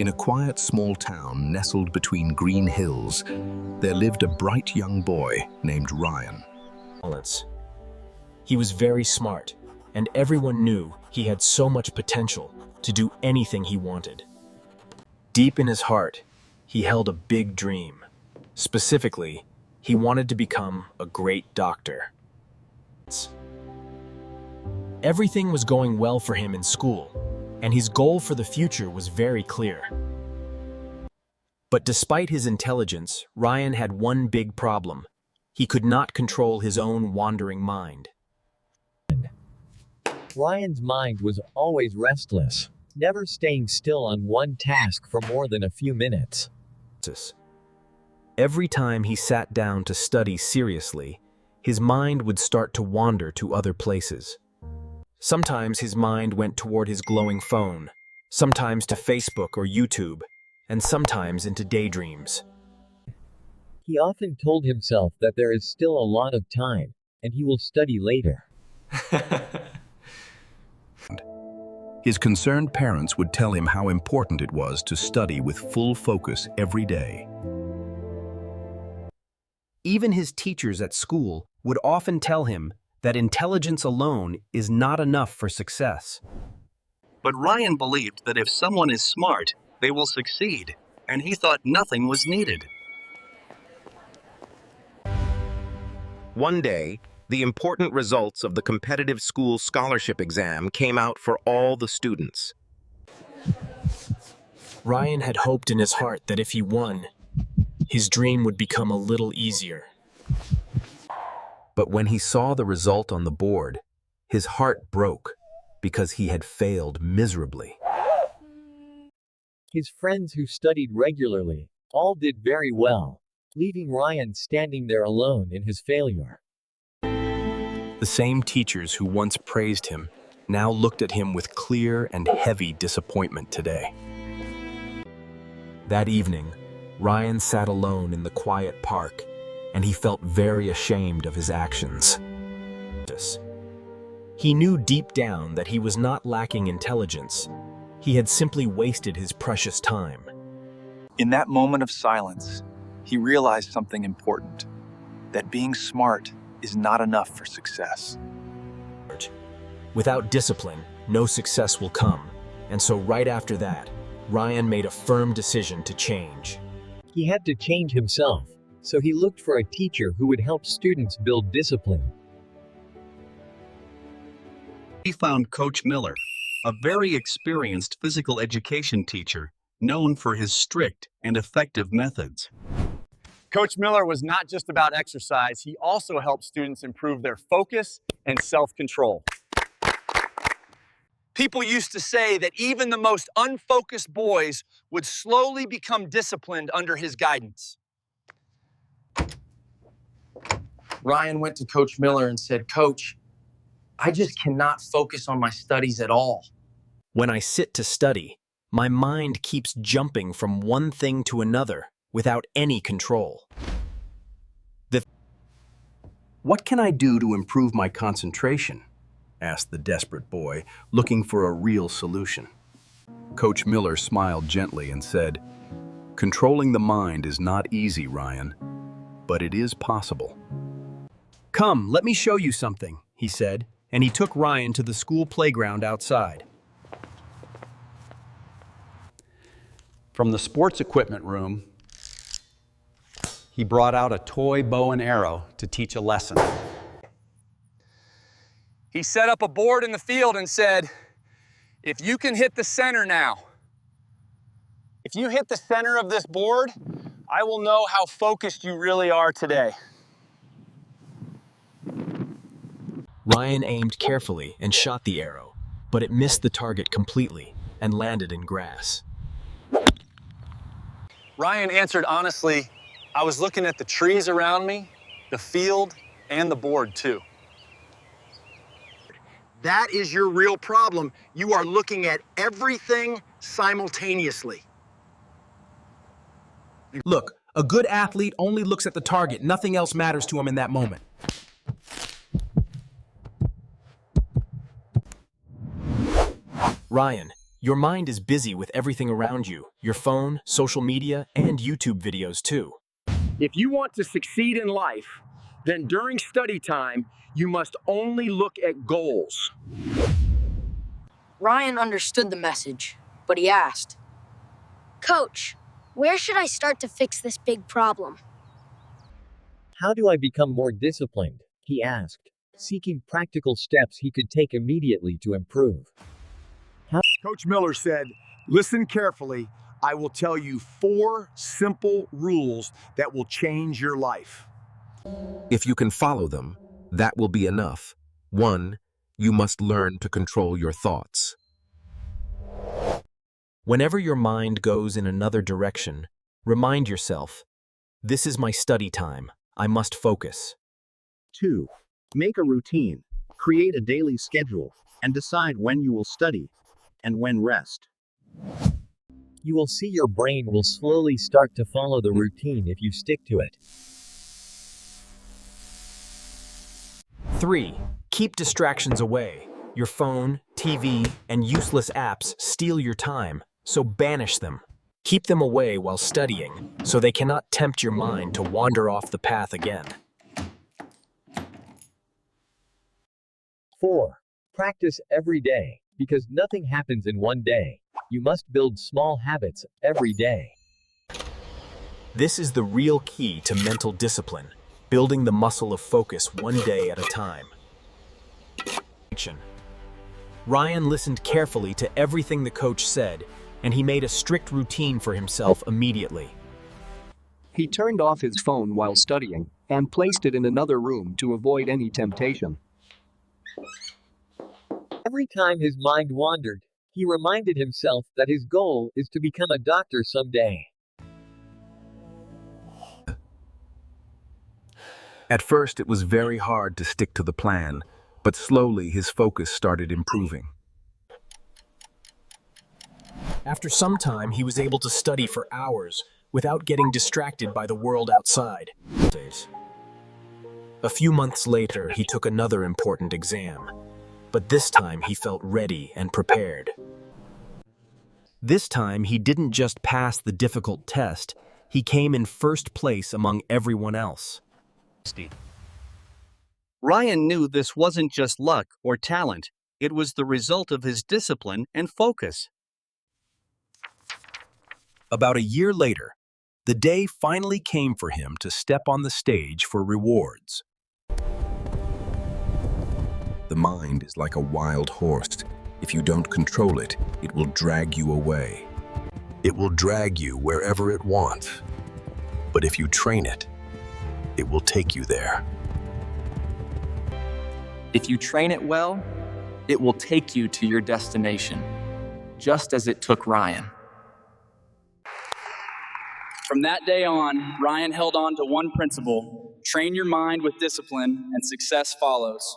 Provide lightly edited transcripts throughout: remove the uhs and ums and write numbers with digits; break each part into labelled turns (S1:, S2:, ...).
S1: In a quiet small town nestled between green hills, there lived a bright young boy named Ryan.
S2: He was very smart, and everyone knew he had so much potential to do anything he wanted. Deep in his heart, he held a big dream. Specifically, he wanted to become a great doctor. Everything was going well for him in school, and his goal for the future was very clear. But despite his intelligence, Ryan had one big problem. He could not control his own wandering mind.
S3: Ryan's mind was always restless, never staying still on one task for more than a few minutes.
S2: Every time he sat down to study seriously, his mind would start to wander to other places. Sometimes his mind went toward his glowing phone, sometimes to Facebook or YouTube, and sometimes into daydreams.
S3: He often told himself that there is still a lot of time, and he will study later.
S1: His concerned parents would tell him how important it was to study with full focus every day.
S2: Even his teachers at school would often tell him that intelligence alone is not enough for success.
S4: But Ryan believed that if someone is smart, they will succeed, and he thought nothing was needed.
S5: One day, the important results of the competitive school scholarship exam came out for all the students.
S2: Ryan had hoped in his heart that if he won, his dream would become a little easier.
S1: But when he saw the result on the board, his heart broke because he had failed miserably.
S3: His friends who studied regularly all did very well, leaving Ryan standing there alone in his failure.
S2: The same teachers who once praised him now looked at him with clear and heavy disappointment today. That evening, Ryan sat alone in the quiet park, and he felt very ashamed of his actions. He knew deep down that he was not lacking intelligence. He had simply wasted his precious time.
S6: In that moment of silence, he realized something important, that being smart is not enough for success.
S2: Without discipline, no success will come, and so right after that, Ryan made a firm decision to change.
S3: He had to change himself, so he looked for a teacher who would help students build discipline.
S4: He found Coach Miller, a very experienced physical education teacher, known for his strict and effective methods.
S7: Coach Miller was not just about exercise, he also helped students improve their focus and self-control. People used to say that even the most unfocused boys would slowly become disciplined under his guidance.
S8: Ryan went to Coach Miller and said, "Coach, I just cannot focus on my studies at all.
S2: When I sit to study, my mind keeps jumping from one thing to another without any control."
S1: "What can I do to improve my concentration?" asked the desperate boy, looking for a real solution. Coach Miller smiled gently and said, "Controlling the mind is not easy, Ryan, but it is possible."
S2: "Come, let me show you something," he said, and he took Ryan to the school playground outside.
S9: From the sports equipment room, he brought out a toy bow and arrow to teach a lesson.
S7: He set up a board in the field and said, "If you can hit the center now, if you hit the center of this board, I will know how focused you really are today."
S2: Ryan aimed carefully and shot the arrow, but it missed the target completely and landed in grass.
S7: Ryan answered honestly, "I was looking at the trees around me, the field, and the board too."
S5: That is your real problem. You are looking at everything simultaneously.
S2: Look, a good athlete only looks at the target. Nothing else matters to him in that moment. Ryan, Your mind is busy with everything around you, your phone, social media, and YouTube videos too.
S10: If you want to succeed in life, then during study time, you must only look at goals.
S11: Ryan understood the message, but he asked,
S12: Coach, where should I start to fix this big problem?
S3: How do I become more disciplined? He asked, seeking practical steps he could take immediately to improve.
S10: Coach Miller said, listen carefully. I will tell you 4 simple rules that will change your life.
S5: If you can follow them, that will be enough. 1. You must learn to control your thoughts.
S2: Whenever your mind goes in another direction, remind yourself, this is my study time. I must focus.
S4: 2. Make a routine. Create a daily schedule and decide when you will study and when rest.
S3: You will see your brain will slowly start to follow the routine if you stick to it.
S2: 3. Keep distractions away. Your phone, TV, and useless apps steal your time, so banish them. Keep them away while studying, so they cannot tempt your mind to wander off the path again.
S3: 4. Practice every day, because nothing happens in one day. You must build small habits every day.
S2: This is the real key to mental discipline, building the muscle of focus one day at a time. Ryan listened carefully to everything the coach said, and he made a strict routine for himself immediately.
S13: He turned off his phone while studying and placed it in another room to avoid any temptation.
S3: Every time his mind wandered, he reminded himself that his goal is to become a doctor someday.
S5: At first, it was very hard to stick to the plan, but slowly his focus started improving.
S2: After some time, he was able to study for hours without getting distracted by the world outside. A few months later, he took another important exam, but this time he felt ready and prepared. This time, he didn't just pass the difficult test, he came in first place among everyone else.
S4: Ryan knew this wasn't just luck or talent, it was the result of his discipline and focus.
S1: About a year later, the day finally came for him to step on the stage for rewards. The mind is like a wild horse. If you don't control it, it will drag you away. It will drag you wherever it wants. But if you train it, it will take you there.
S8: If you train it well, it will take you to your destination, just as it took Ryan.
S14: From that day on, Ryan held on to one principle: train your mind with discipline, and success follows.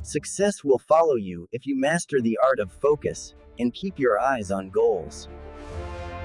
S15: Success will follow you if you master the art of focus and keep your eyes on goals.